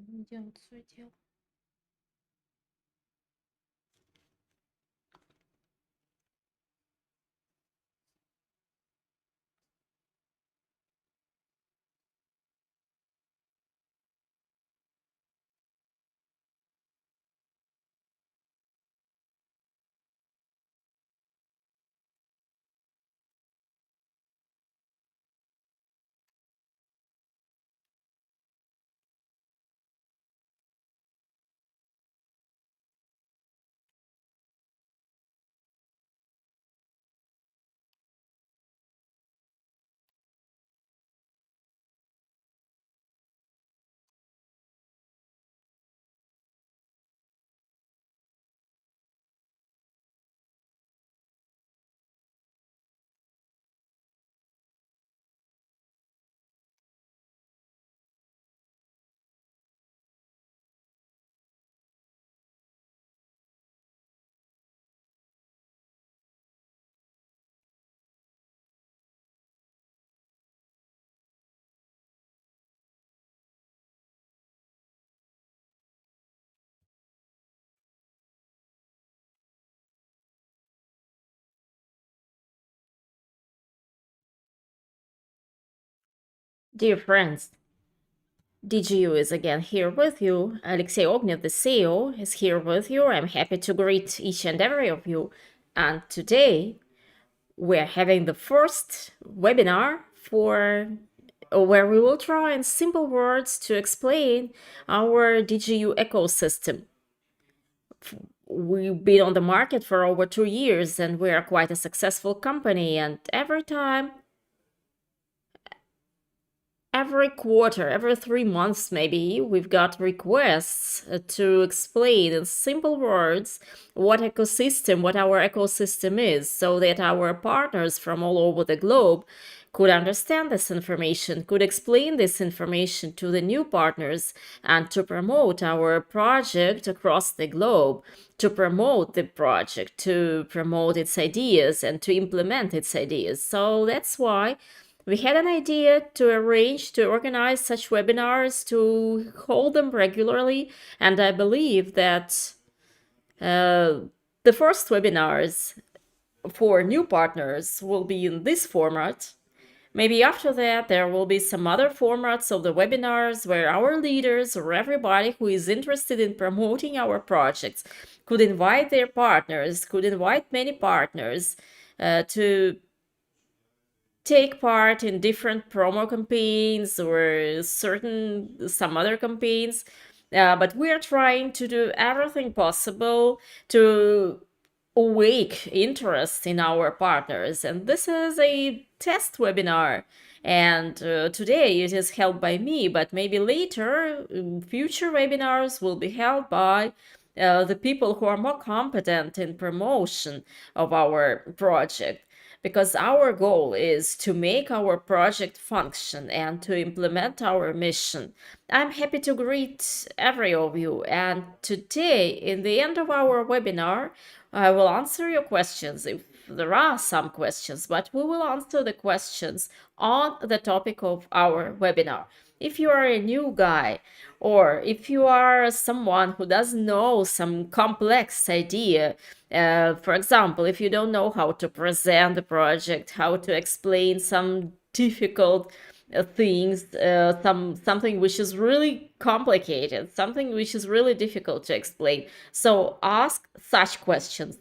делают свое дело. Dear friends, DigiU is again here with you. Alexey Ognev, the CEO, is here with you. I'm happy to greet each and every of you. And today we're having the first webinar where we will try in simple words to explain our DigiU ecosystem. We've been on the market for over 2 years and we are quite a successful company, and every quarter, every 3 months maybe, we've got requests to explain in simple words what our ecosystem is, so that our partners from all over the globe could understand this information, could explain this information to the new partners, and to promote our project across the globe, to promote the project, to promote its ideas, and to implement its ideas. So that's why we had an idea to organize such webinars, to hold them regularly, and I believe that the first webinars for new partners will be in this format. Maybe after that, there will be some other formats of the webinars where our leaders or everybody who is interested in promoting our projects could invite their partners, could invite many partners to take part in different promo campaigns or some other campaigns. But we are trying to do everything possible to awake interest in our partners. And this is a test webinar. And today it is held by me, but maybe later, future webinars will be held by the people who are more competent in promotion of our project, because our goal is to make our project function and to implement our mission. I'm happy to greet every of you, and today, in the end of our webinar, I will answer your questions if there are some questions, but we will answer the questions on the topic of our webinar. If you are a new guy, or if you are someone who doesn't know some complex idea, for example, if you don't know how to present the project, how to explain some difficult things, something which is really complicated, something which is really difficult to explain. So ask such questions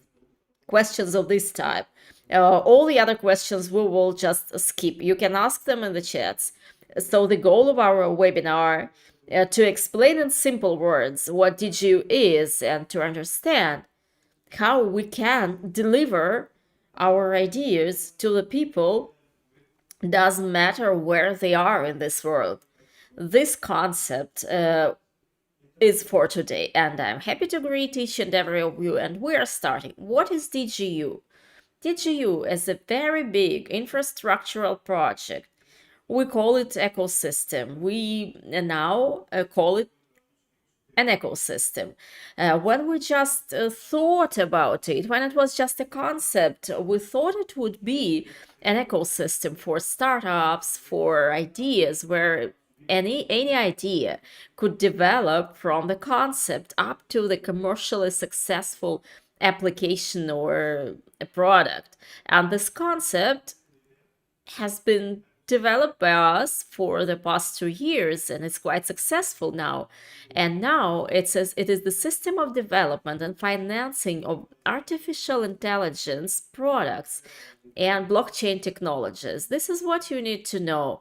of this type. All the other questions we will just skip. You can ask them in the chats. So the goal of our webinar to explain in simple words what DigiU is and to understand how we can deliver our ideas to the people. Doesn't matter where they are in this world. This concept is for today, and I'm happy to greet each and every of you, and we are starting. What is DigiU? DigiU is a very big infrastructural project. We call it ecosystem. We now call it an ecosystem. When we just thought about it, when it was just a concept, we thought it would be an ecosystem for startups, for ideas, where Any idea could develop from the concept up to the commercially successful application or a product. And this concept has been developed by us for the past 2 years, and it's quite successful now. And now it says it is the system of development and financing of artificial intelligence products and blockchain technologies. This is what you need to know.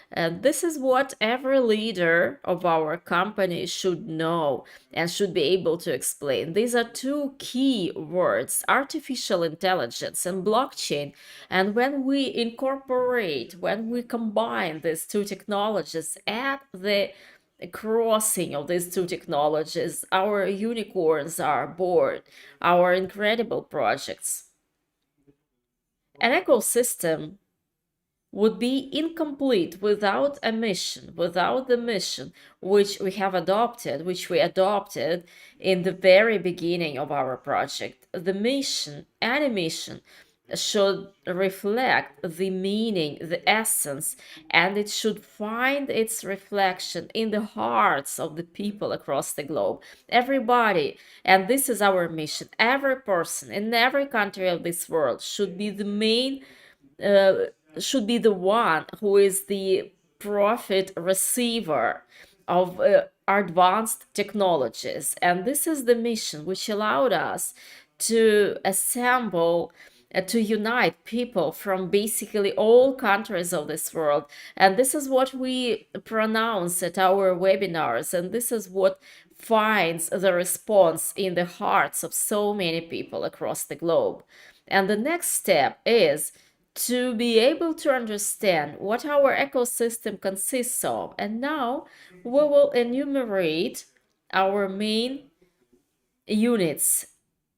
And this is what every leader of our company should know and should be able to explain. These are two key words, artificial intelligence and blockchain. And when we incorporate, when we combine these two technologies at the crossing of these two technologies, our unicorns are born, our incredible projects. An ecosystem would be incomplete without a mission, without the mission which we adopted in the very beginning of our project. The mission, any mission, should reflect the meaning, the essence, and it should find its reflection in the hearts of the people across the globe. Everybody, and this is our mission, every person in every country of this world should be the main should be the one who is the profit receiver of advanced technologies. And this is the mission which allowed us to assemble, to unite people from basically all countries of this world. And this is what we pronounce at our webinars. And this is what finds the response in the hearts of so many people across the globe. And the next step is to be able to understand what our ecosystem consists of. And now we will enumerate our main units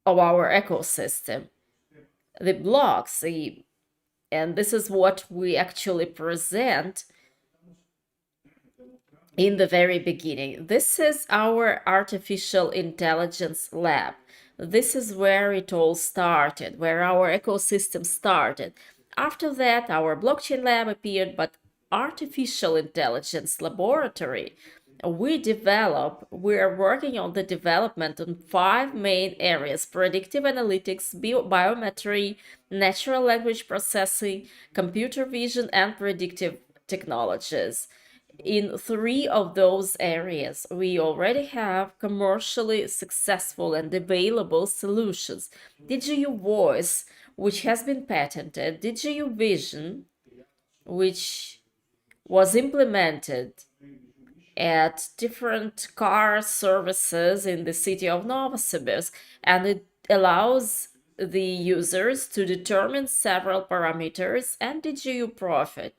of our ecosystem, the blocks, and this is what we actually present in the very beginning. This is our artificial intelligence lab. This is where it all started, where our ecosystem started. After that, our blockchain lab appeared, but artificial intelligence laboratory, we're working on the development on 5 main areas: predictive analytics, biometry, natural language processing, computer vision, and predictive technologies. In 3 of those areas, we already have commercially successful and available solutions. DigiU.Voice, which has been patented, DigiU.Vision, which was implemented at different car services in the city of Novosibirsk, and it allows the users to determine several parameters and DigiU profit.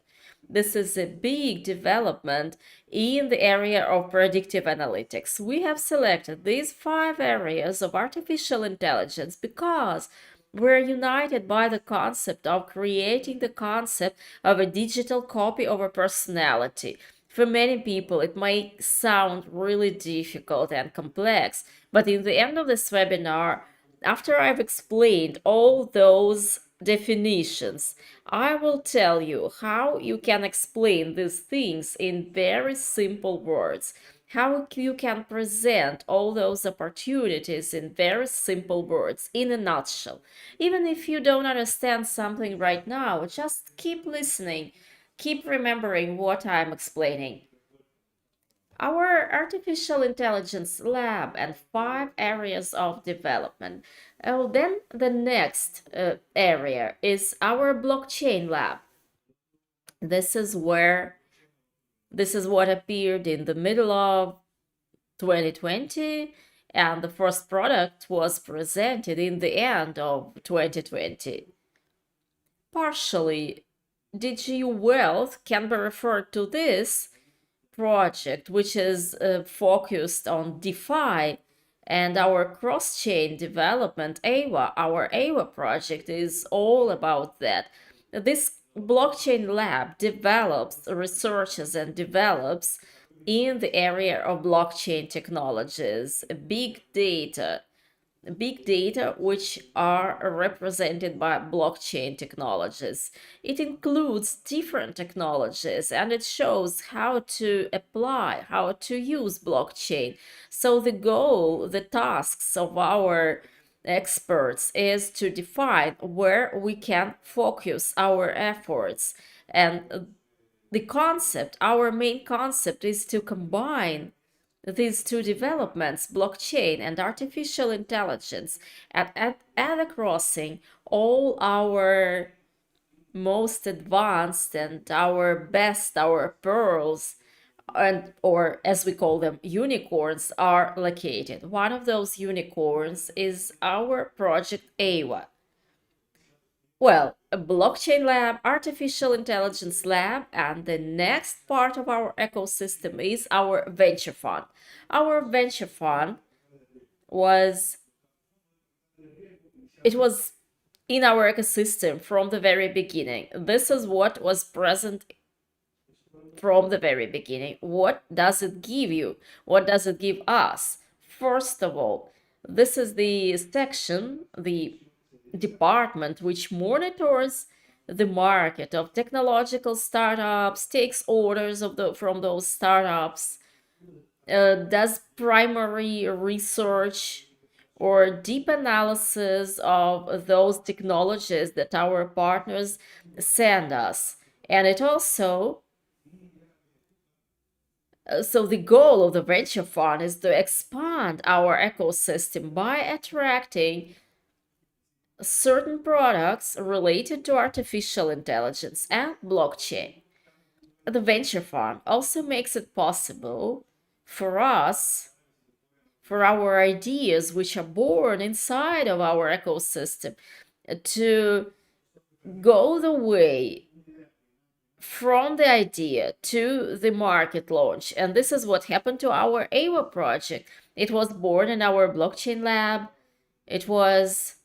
This is a big development in the area of predictive analytics. We have selected these 5 areas of artificial intelligence because we're united by the concept of creating the concept of a digital copy of a personality. For many people, it might sound really difficult and complex, but in the end of this webinar, after I've explained all those definitions, I will tell you how you can explain these things in very simple words, how you can present all those opportunities in very simple words, in a nutshell. Even if you don't understand something right now, just keep listening, keep remembering what I'm explaining. Our artificial intelligence lab and 5 areas of development. Then the next area is our blockchain lab. This is what appeared in the middle of 2020, and the first product was presented in the end of 2020. Partially, DigiU Wealth can be referred to this project, which is focused on DeFi, and our cross-chain development, AWA, our AWA project is all about that. This blockchain lab develops, researches, and develops in the area of blockchain technologies, big data, big data which are represented by blockchain technologies. It includes different technologies and it shows how to apply, how to use blockchain. So the goal, the tasks of our experts is to define where we can focus our efforts. And the concept, our main concept, is to combine these two developments, blockchain and artificial intelligence, at crossing all our most advanced and our best, our pearls, and or as we call them, unicorns, are located. One of those unicorns is our project AWA. Well, a blockchain lab, artificial intelligence lab, and the next part of our ecosystem is our venture fund. Our venture fund was it was in our ecosystem from the very beginning. This is what was present from the very beginning. What does it give you? What does it give us? First of all, this is the section, the department which monitors the market of technological startups, takes orders from those startups, does primary research or deep analysis of those technologies that our partners send us. And it also, so the goal of the venture fund is to expand our ecosystem by attracting certain products related to artificial intelligence and blockchain. The venture fund also makes it possible for us, for our ideas which are born inside of our ecosystem, to go the way from the idea to the market launch. And this is what happened to our AWA project. It was born in our blockchain lab. It was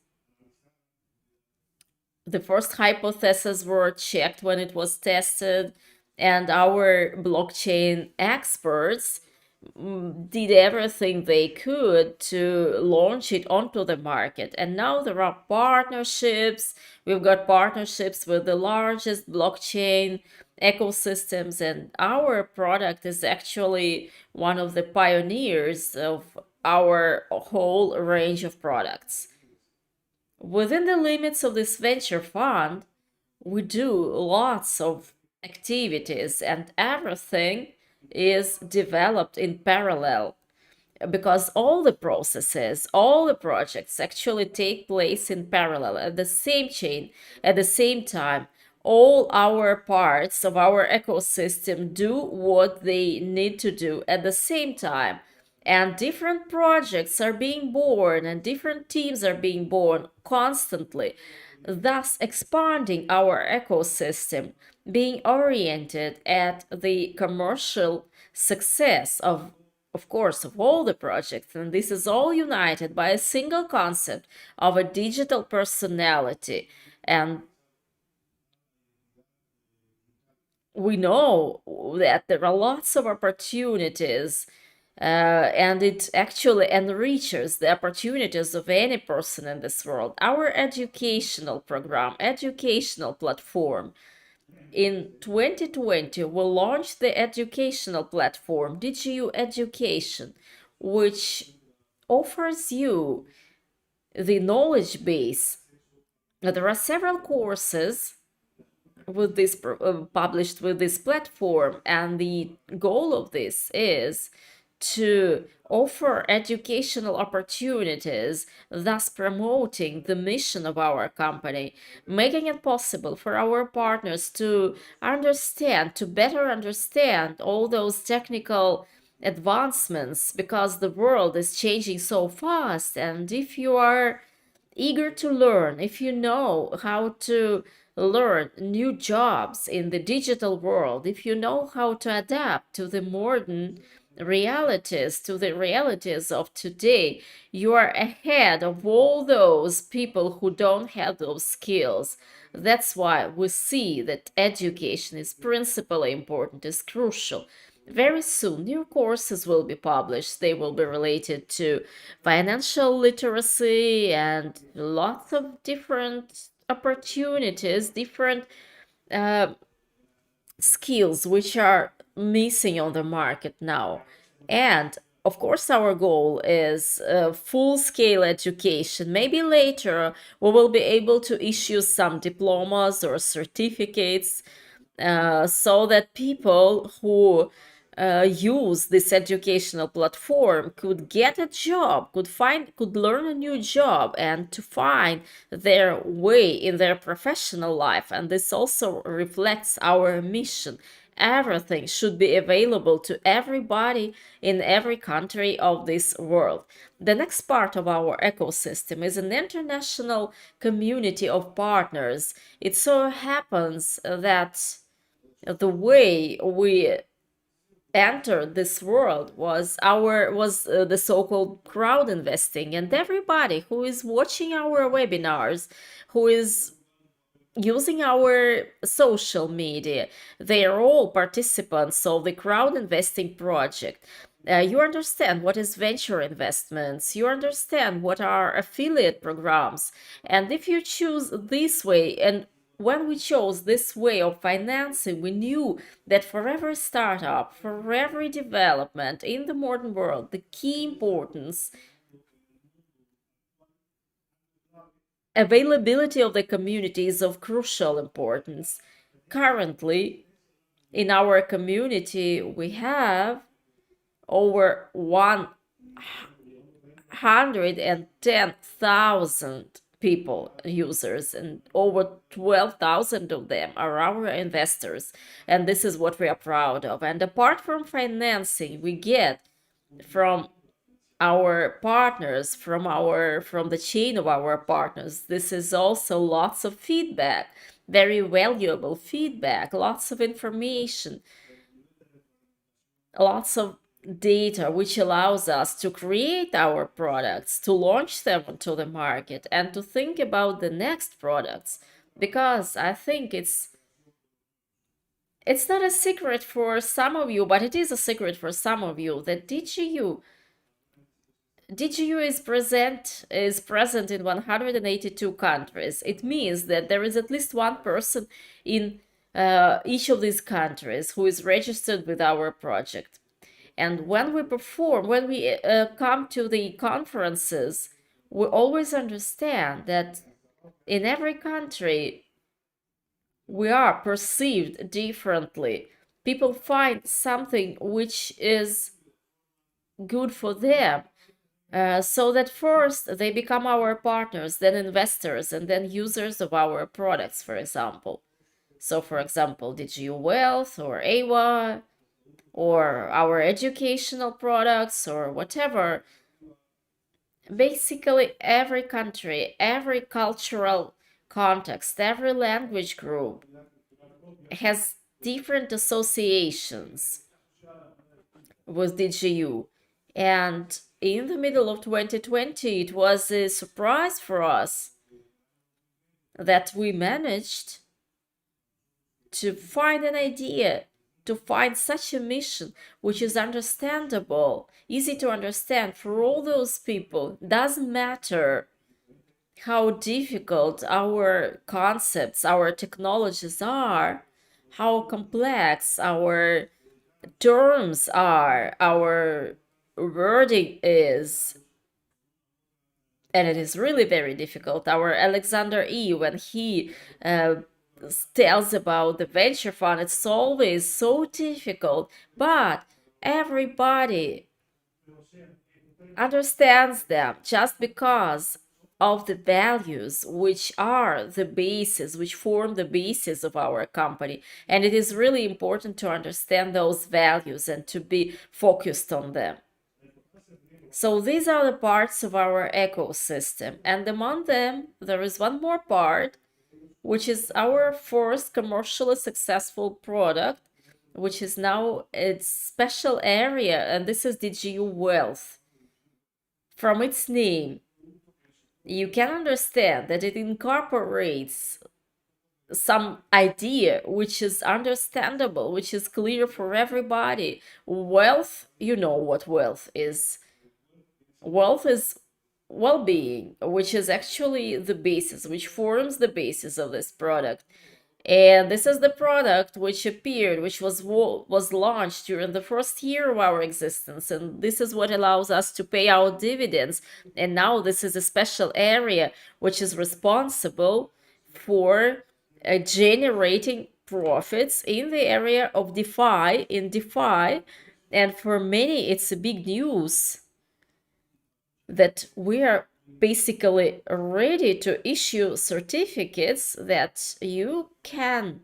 the first hypotheses were checked when it was tested, and our blockchain experts did everything they could to launch it onto the market. And now there are partnerships. We've got partnerships with the largest blockchain ecosystems, and our product is actually one of the pioneers of our whole range of products. Within the limits of this venture fund, we do lots of activities, and everything is developed in parallel because all the processes, all the projects actually take place in parallel at the same chain, at the same time. All our parts of our ecosystem do what they need to do at the same time. And different projects are being born and different teams are being born constantly, thus expanding our ecosystem, being oriented at the commercial success of course, of all the projects. And this is all united by a single concept of a digital personality. And we know that there are lots of opportunities, and it actually enriches the opportunities of any person in this world. Our educational program, educational platform, in 2020, we launched the educational platform, DigiU Education, which offers you the knowledge base. There are several courses with this published with this platform, and the goal of this is to offer educational opportunities, thus promoting the mission of our company, making it possible for our partners to understand, to better understand all those technical advancements, because the world is changing so fast. And if you are eager to learn, if you know how to learn new jobs in the digital world, if you know how to adapt to the modern realities, to the realities of today, you are ahead of all those people who don't have those skills. That's why we see that education is principally important, is crucial. Very soon, new courses will be published. They will be related to financial literacy and lots of different opportunities, different uh, skills which are missing on the market now. And of course, our goal is full scale education. Maybe later we will be able to issue some diplomas or certificates so that people who use this educational platform could get a job, could learn a new job and to find their way in their professional life. And this also reflects our mission. Everything should be available to everybody in every country of this world. The next part of our ecosystem is an international community of partners. It so happens that the way we entered this world was the so-called crowd investing, and everybody who is watching our webinars, who is using our social media, they are all participants of the crowd investing project. You understand what is venture investments, you understand what are affiliate programs, and if you choose this way, and when we chose this way of financing, we knew that for every startup, for every development in the modern world, the key importance, availability of the community is of crucial importance. Currently, in our community, we have over 110,000 people, users, and over 12,000 of them are our investors. And this is what we are proud of. And apart from financing, we get from our partners, from the chain of our partners, this is also lots of feedback, very valuable feedback, lots of information, lots of data, which allows us to create our products, to launch them onto the market, and to think about the next products. Because I think it's not a secret for some of you, but it is a secret for some of you that DigiU is present in 182 countries. It means that there is at least one person in each of these countries who is registered with our project. And when we perform, when we come to the conferences, we always understand that in every country we are perceived differently. People find something which is good for them. So that first they become our partners, then investors, and then users of our products, for example. So, for example, DigiU Wealth or AWA or our educational products or whatever. Basically, every country, every cultural context, every language group has different associations with DigiU. And in the middle of 2020, it was a surprise for us that we managed to find an idea, to find such a mission which is understandable, easy to understand for all those people. Doesn't matter how difficult our concepts, our technologies are, how complex our terms are, our wording is, and it is really very difficult. Our Alexander E, when he tells about the venture fund, it's always so difficult, but everybody understands them just because of the values which are the basis, which form the basis of our company. And it is really important to understand those values and to be focused on them. So these are the parts of our ecosystem. And among them, there is one more part, which is our first commercially successful product, which is now its special area, and this is DigiU Wealth. From its name, you can understand that it incorporates some idea which is understandable, which is clear for everybody. Wealth, you know what wealth is. Wealth is well-being, which is actually the basis, which forms the basis of this product. And this is the product which appeared, which was launched during the first year of our existence, and this is what allows us to pay out dividends. And now this is a special area which is responsible for generating profits in the area of DeFi. And for many, it's a big news that we are basically ready to issue certificates that you can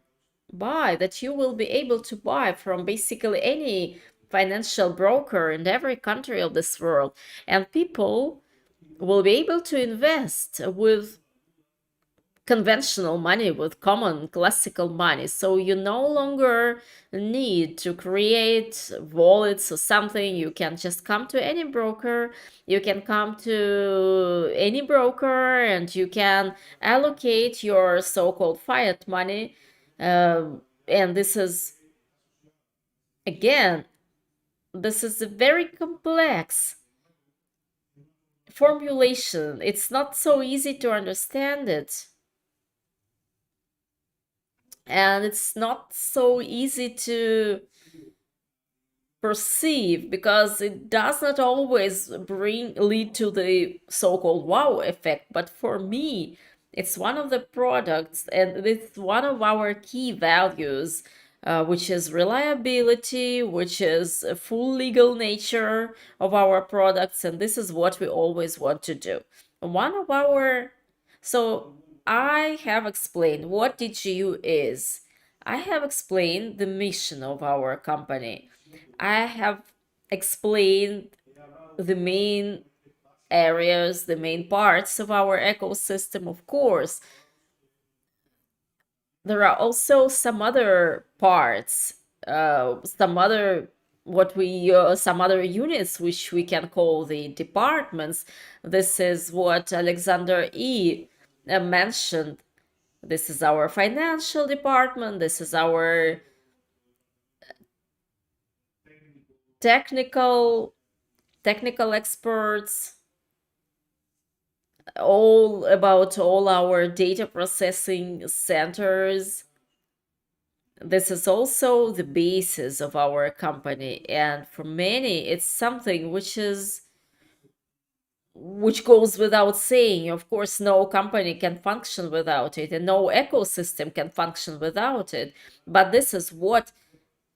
buy, that you will be able to buy from basically any financial broker in every country of this world. And people will be able to invest with conventional money, with common classical money. So you no longer need to create wallets or something. You can just come to any broker, you can come to any broker, and you can allocate your so-called fiat money. And this is, again, this is a very complex formulation. It's not so easy to understand it. And it's not so easy to perceive because it does not always lead to the so-called wow effect. But for me, it's one of the products and it's one of our key values, which is reliability, which is a full legal nature of our products, and this is what we always want to do. One of our so I have explained what DigiU is. I have explained the mission of our company. I have explained the main areas, the main parts of our ecosystem. Of course, there are also some other parts, some other some other units which we can call the departments. This is what Alexander mentioned. This is our financial department. This is our technical experts, all about all our data processing centers. This is also the basis of our company, and for many it's something which goes without saying. Of course, no company can function without it, and no ecosystem can function without it. But this is what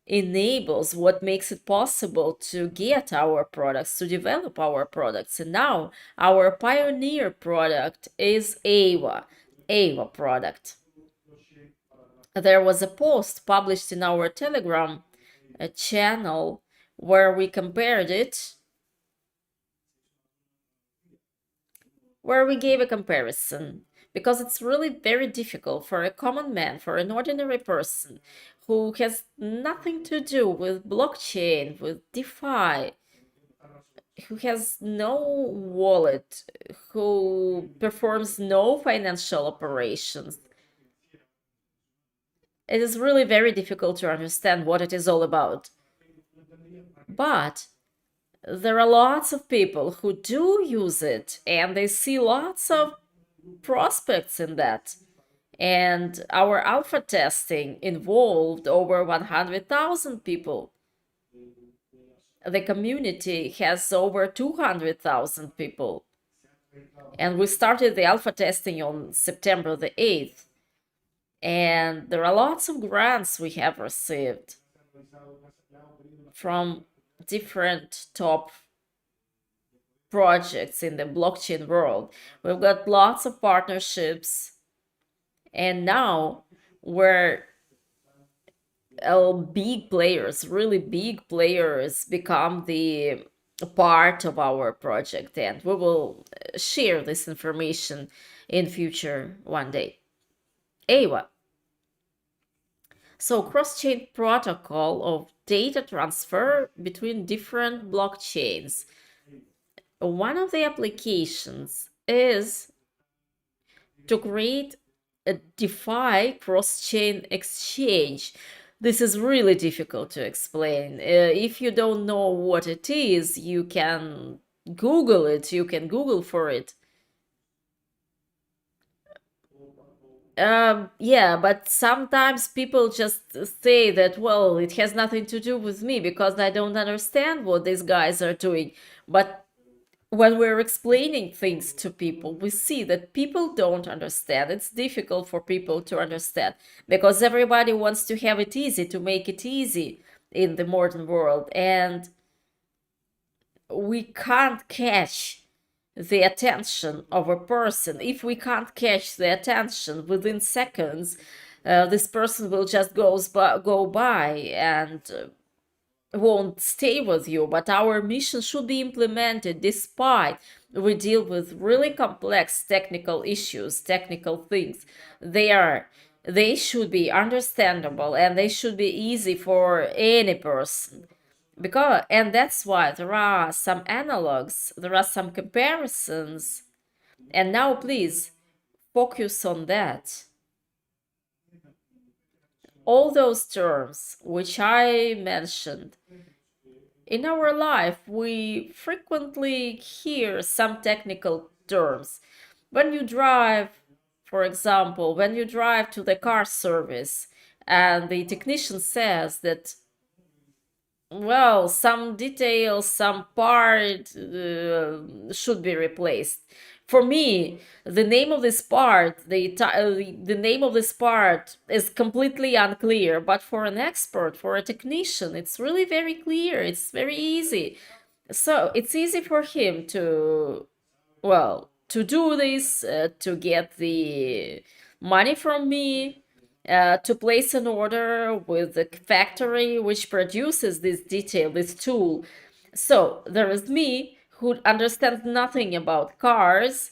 enables, what makes it possible to get our products, to develop our products. And now our pioneer product is AVA product. There was a post published in our Telegram channel where we compared it, where we gave a comparison, because it's really very difficult for a common man, for an ordinary person who has nothing to do with blockchain, with DeFi, who has no wallet, who performs no financial operations. It is really very difficult to understand what it is all about. But there are lots of people who do use it, and they see lots of prospects in that. And our alpha testing involved over 100,000 people. The community has over 200,000 people. And we started the alpha testing on September the 8th. And there are lots of grants we have received from different top projects in the blockchain world. We've got lots of partnerships, and now we're big players, really big players, become the part of our project, and we will share this information in future one day. AWA. So cross-chain protocol of data transfer between different blockchains. One of the applications is to create defy cross-chain exchange. This is really difficult to explain. If you don't know what it is, you can Google it, you can Google for it. Yeah, but sometimes people just say that, well, it has nothing to do with me because I don't understand what these guys are doing. But when we're explaining things to people, we see that people don't understand. It's difficult for people to understand because everybody wants to have it easy, to make it easy in the modern world. And we can't catch the attention of a person. If we can't catch the attention within seconds, this person will just go by and won't stay with you. But our mission should be implemented despite we deal with really complex technical issues, technical things. They should be understandable and they should be easy for any person. And that's why there are some analogs, there are some comparisons. And now please focus on that. All those terms which I mentioned, in our life we frequently hear some technical terms. When you drive, for example, when you drive to the car service and the technician says that, well, some details, some part should be replaced. For me, the name of this part, the name of this part is completely unclear. But for an expert, for a technician, it's really very clear. It's very easy. So it's easy for him to, well, to do this, to get the money from me, to place an order with the factory which produces this detail, this tool. So there is me who understands nothing about cars.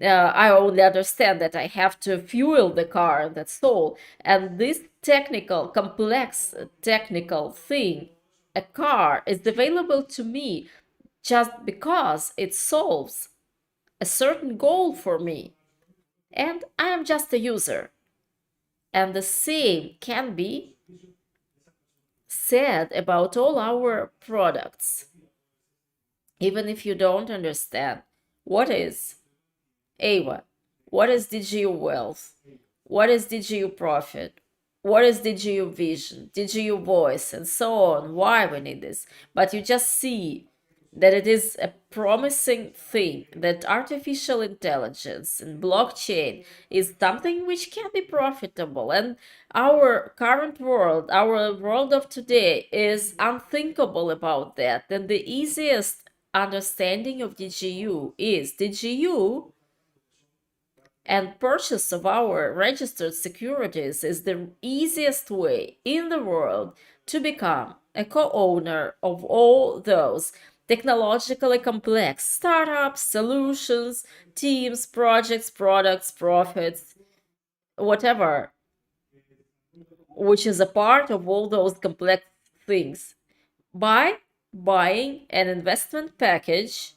I only understand that I have to fuel the car, that's all. And this technical, complex technical thing, a car, is available to me just because it solves a certain goal for me. And I am just a user. And the same can be said about all our products. Even if you don't understand what is AWA, what is DigiU Wealth, what is DigiU Profit, what is DigiU.Vision, DigiU.Voice, and so on, why we need this. But you just see that it is a promising thing, that artificial intelligence and blockchain is something which can be profitable. And our current world, our world of today, is unthinkable about that. And the easiest understanding of DigiU is DigiU, and purchase of our registered securities is the easiest way in the world to become a co-owner of all those technologically complex startups, solutions, teams, projects, products, profits, whatever, which is a part of all those complex things, by buying an investment package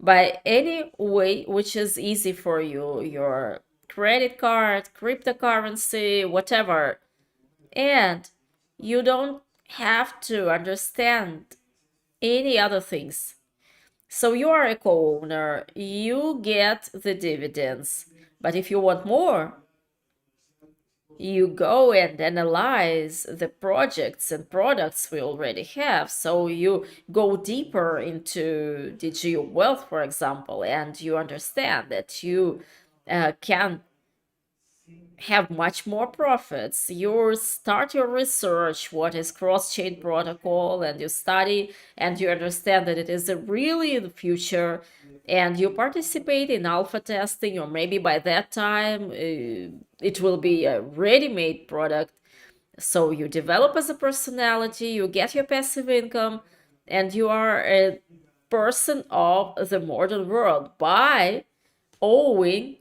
by any way which is easy for you, your credit card, cryptocurrency, whatever. And you don't have to understand any other things. So you are a co-owner, you get the dividends. But if you want more, you go and analyze the projects and products we already have. So you go deeper into DigiU Wealth, for example, and you understand that you can have much more profits. You start your research, what is cross-chain protocol, and you study and you understand that it is really the future, and you participate in alpha testing, or maybe by that time it will be a ready-made product. So you develop as a personality, you get your passive income, and you are a person of the modern world by owing,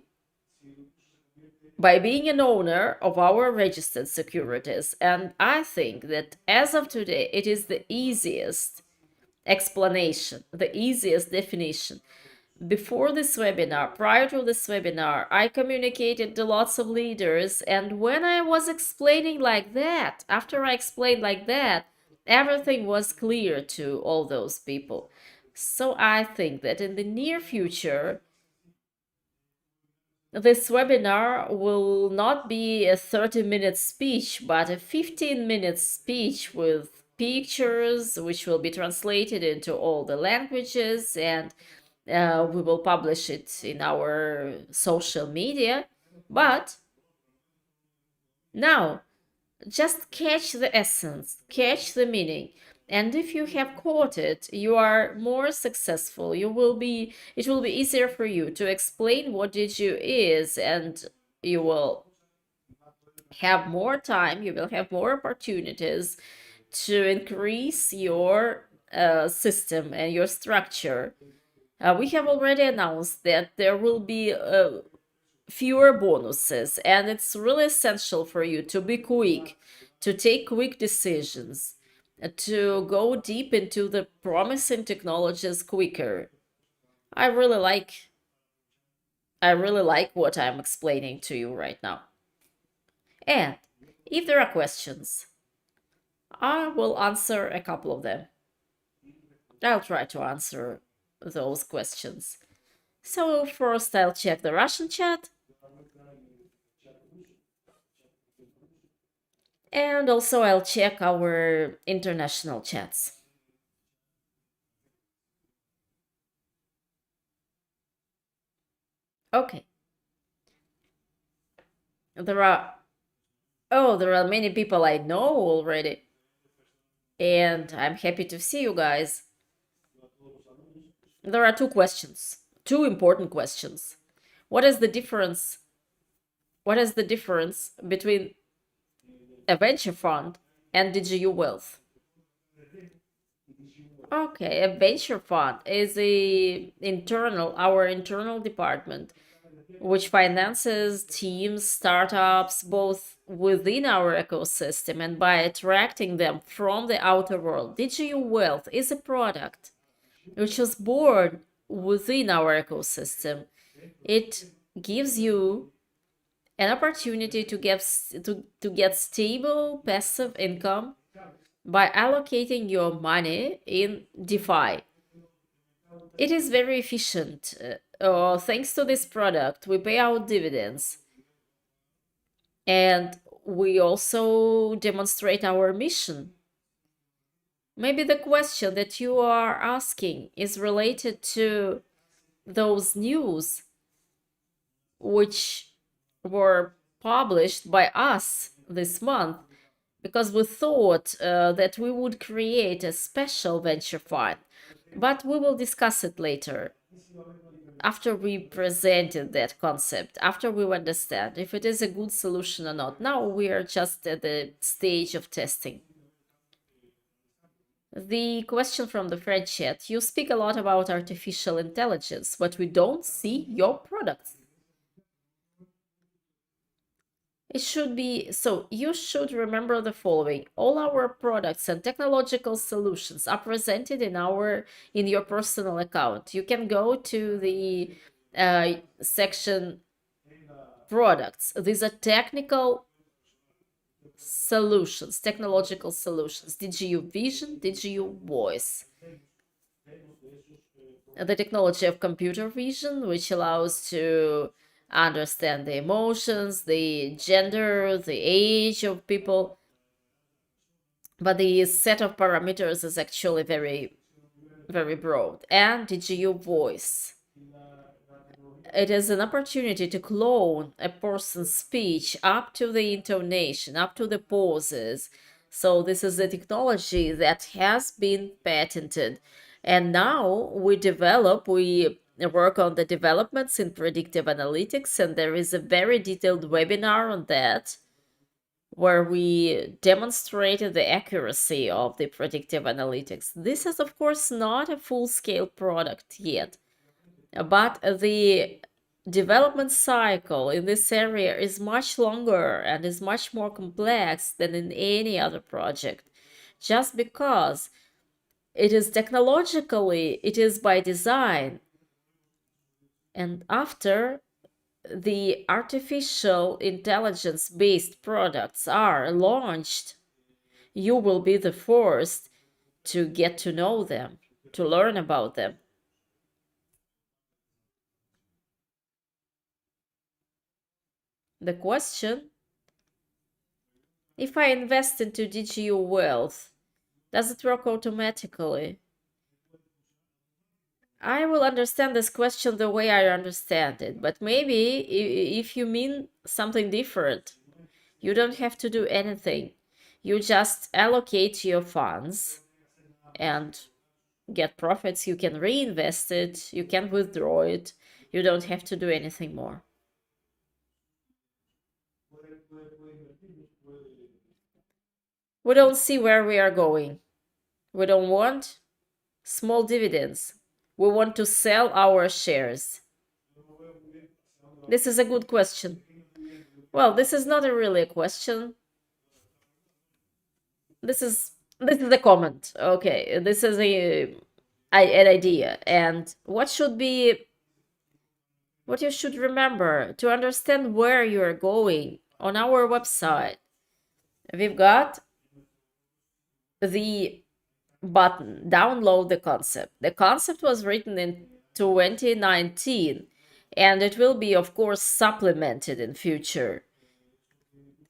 by being an owner of our registered securities. And I think that as of today, it is the easiest explanation, the easiest definition. before this webinar, prior to this webinar, I communicated to lots of leaders, and when I was explaining like that, after I explained like that, everything was clear to all those people. So I think that in the near future, this webinar will not be a 30-minute speech, but a 15-minute speech with pictures, which will be translated into all the languages, and we will publish it in our social media. But now, just catch the essence, catch the meaning. And if you have caught it, you are more successful. It will be easier for you to explain what DigiU is, and you will have more time, you will have more opportunities to increase your system and your structure. We have already announced that there will be fewer bonuses, and it's really essential for you to be quick, to take quick decisions, to go deep into the promising technologies quicker. I really like what I'm explaining to you right now. And if there are questions, I will answer a couple of them. I'll try to answer those questions. So first I'll check the Russian chat. And also I'll check our international chats. Okay. There are many people I know already. And I'm happy to see you guys. There are two questions, two important questions. What is the difference? What is the difference between a venture fund and DigiU Wealth? Okay, a venture fund is our internal department, which finances teams, startups, both within our ecosystem and by attracting them from the outer world. DigiU Wealth is a product which was born within our ecosystem. It gives you an opportunity to get stable passive income by allocating your money in DeFi. It is very efficient. Thanks to this product, we pay out dividends. And we also demonstrate our mission. Maybe the question that you are asking is related to those news which were published by us this month, because we thought that we would create a special venture fund, but we will discuss it later, after we presented that concept, after we understand if it is a good solution or not. Now we are just at the stage of testing. The question from the French chat: you speak a lot about artificial intelligence, but we don't see your products. It should be so. You should remember the following: all our products and technological solutions are presented in your personal account. You can go to the section products. These are technological solutions, DigiU.Vision, DigiU.Voice. The technology of computer vision, which allows to understand the emotions, the gender, the age of people. But the set of parameters is actually very, very broad. And DigiU.Voice. It is an opportunity to clone a person's speech up to the intonation, up to the pauses. So this is a technology that has been patented. And now we work on the developments in predictive analytics, and there is a very detailed webinar on that, where we demonstrated the accuracy of the predictive analytics. This is, of course, not a full-scale product yet, but the development cycle in this area is much longer and is much more complex than in any other project, just because it is technologically, it is by design And after the artificial intelligence based products are launched, you will be the first to get to know them, to learn about them. The question: if I invest into DigiU Wealth, does it work automatically? I will understand this question the way I understand it, but maybe if you mean something different, you don't have to do anything. You just allocate your funds and get profits. You can reinvest it, you can withdraw it. You don't have to do anything more. We don't see where we are going. We don't want small dividends. We want to sell our shares. This is a good question. Well, this is not really a question. This is a comment. Okay, this is an idea. And what you should remember to understand where you are going, on our website, we've got the button download the concept. The concept was written in 2019, and it will be, of course, supplemented in future.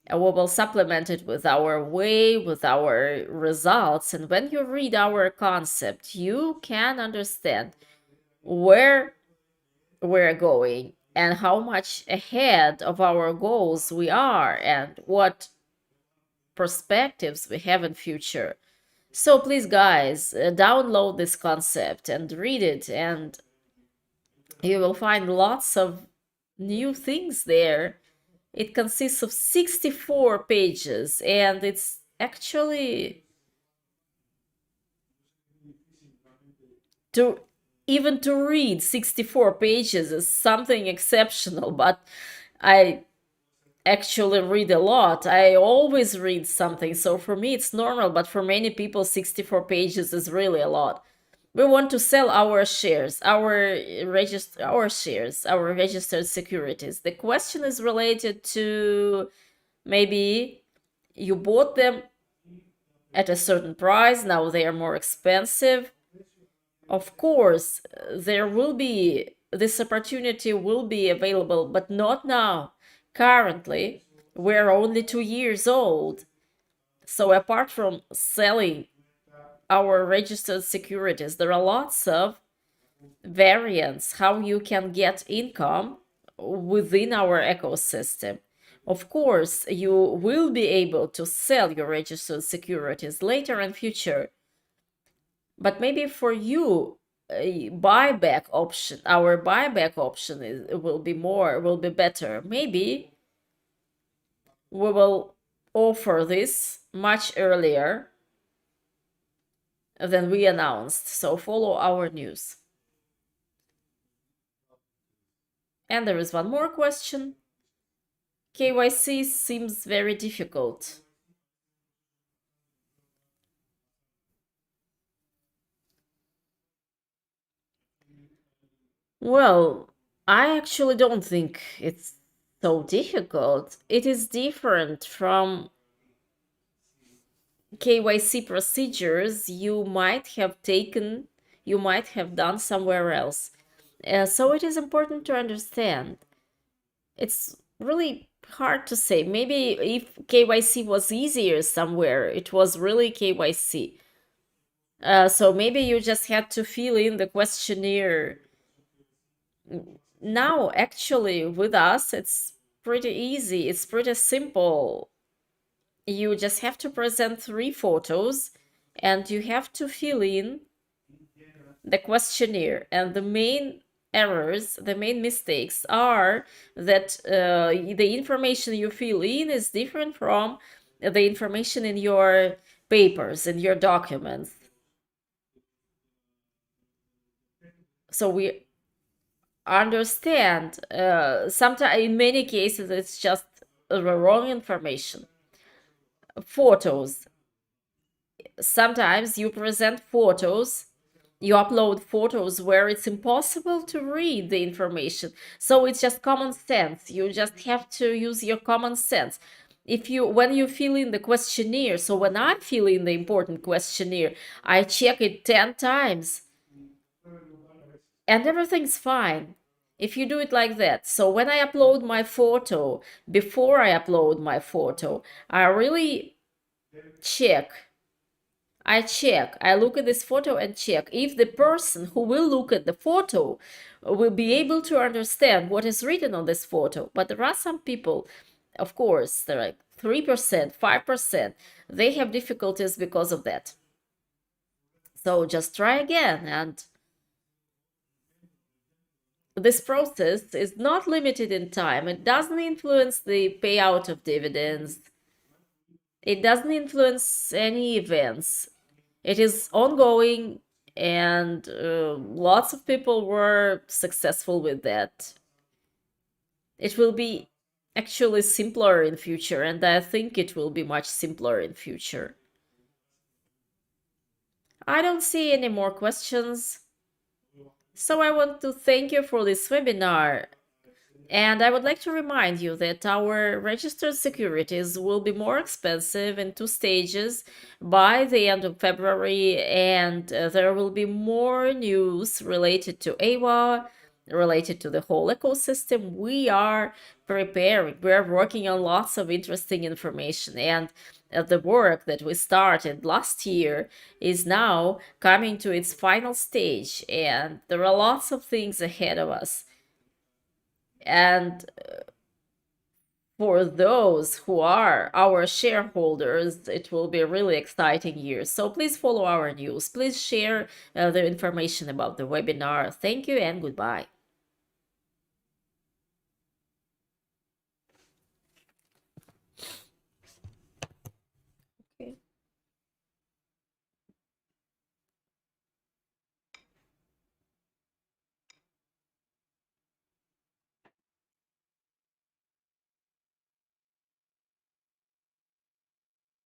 And we will supplement it with our way, with our results. And when you read our concept, you can understand where we're going and how much ahead of our goals we are and what perspectives we have in future. So please, guys, download this concept and read it, and you will find lots of new things there. It consists of 64 pages, and it's actually to read 64 pages is something exceptional, but I actually read a lot. I always read something, so for me it's normal, but for many people 64 pages is really a lot. We want to sell our shares, our registered securities. The question is related to maybe you bought them at a certain price, now they are more expensive. Of course, this opportunity will be available, but not now. Currently, we're only 2 years old. So apart from selling our registered securities, there are lots of variants how you can get income within our ecosystem. Of course, you will be able to sell your registered securities later in future, but maybe for you, our buyback option will be better. Maybe we will offer this much earlier than we announced, so follow our news. And there is one more question. KYC seems very difficult. Well, I actually don't think it's so difficult. It is different from KYC procedures you might have done somewhere else. So it is important to understand. It's really hard to say. Maybe if KYC was easier somewhere, it was really KYC. So maybe you just had to fill in the questionnaire. Now, actually, with us, it's pretty easy. It's pretty simple. You just have to present 3 photos and you have to fill in the questionnaire. And the main errors, the main mistakes are that the information you fill in is different from the information in your papers, in your documents. So we understand sometimes in many cases it's just the wrong information. Photos. Sometimes you present photos You upload photos where it's impossible to read the information. So it's just common sense. You just have to use your common sense. If you when you fill in the questionnaire, so when I fill in the important questionnaire, I check it 10 times and everything's fine. If you do it like that. So when I upload my photo, before I upload my photo, I really check I look at this photo and check if the person who will look at the photo will be able to understand what is written on this photo. But there are some people, of course, they're like 3%, 5%, they have difficulties because of that. So just try again. And this process is not limited in time. It doesn't influence the payout of dividends. It doesn't influence any events. It is ongoing, and lots of people were successful with that. It will be actually simpler in future, and I think it will be much simpler in future. I don't see any more questions. So I want to thank you for this webinar. And I would like to remind you that our registered securities will be more expensive in 2 stages by the end of February, and there will be more news related to AWA, related to the whole ecosystem. We are preparing, we are working on lots of interesting information, and the work that we started last year is now coming to its final stage, and there are lots of things ahead of us. And for those who are our shareholders, it will be a really exciting year. So please follow our news. Please share the information about the webinar. Thank you and goodbye.